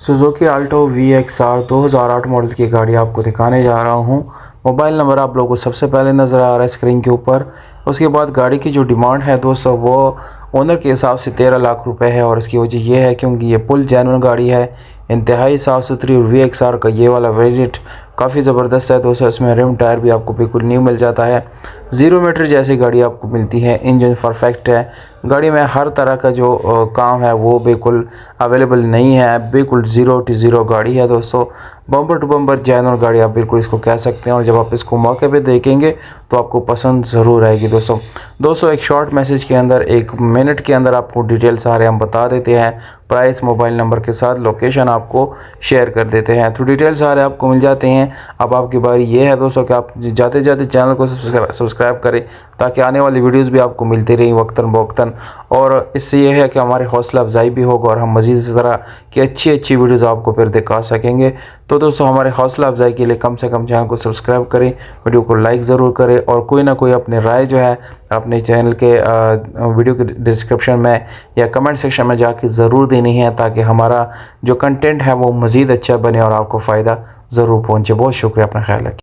Suzuki Alto VXR 2008 model की गाड़ी आपको दिखाने जा रहा हूँ। मोबाइल नंबर आप लोगों को सबसे पहले नज़र आ रहा है स्क्रीन के ऊपर। उसके बाद गाड़ी की जो डिमांड है दोस्तों वो ओनर के हिसाब से 13 लाख रुपए है और इसकी वजह ये है क्योंकि ये फुल जेन्युइन गाड़ी है, इंतहाई साफ़ सुथरी। और VXR का ये वाला वेरिएंट काफ़ी ज़बरदस्त है दोस्तों। इसमें रिम टायर भी आपको बिल्कुल न्यू मिल जाता है। 0 मीटर जैसी गाड़ी आपको मिलती है। इंजन परफेक्ट है। गाड़ी में हर तरह का जो काम है वो बिल्कुल अवेलेबल नहीं है। बिल्कुल 0 to 0 गाड़ी है दोस्तों। बम्पर टू बम्पर जेन्युइन गाड़ी आप बिल्कुल इसको कह सकते हैं। और जब आप इसको मौके पे देखेंगे तो आपको पसंद ज़रूर आएगी दोस्तों एक शॉर्ट मैसेज के अंदर 1 मिनट के अंदर आपको डिटेल सारे हम बता देते हैं। प्राइस, मोबाइल नंबर के साथ लोकेशन आपको शेयर कर देते हैं, तो डिटेल सारे आपको मिल जाते हैं। अब आपकी बारी ये है दोस्तों कि आप जाते जाते चैनल को सब्सक्राइब करें ताकि आने वाली वीडियोस भी आपको मिलती रहें वक्तन बवक्तन। और इससे ये है कि हमारी हौसला अफजाई भी होगा और हम मज़ीद इस तरह की अच्छी वीडियोज़ आपको फिर दिखा सकेंगे। तो दोस्तों हमारे हौसला अफजाई के लिए कम से कम चैनल को सब्सक्राइब करें, वीडियो को लाइक ज़रूर करें और कोई ना कोई अपनी राय जो है अपने चैनल के वीडियो के डिस्क्रिप्शन में या कमेंट सेक्शन में जाके ज़रूर देनी है ताकि हमारा जो कंटेंट है वो मज़ीद अच्छा बने और आपको फ़ायदा ज़रूर पहुँचे। बहुत शुक्रिया, अपना ख्याल रखिए।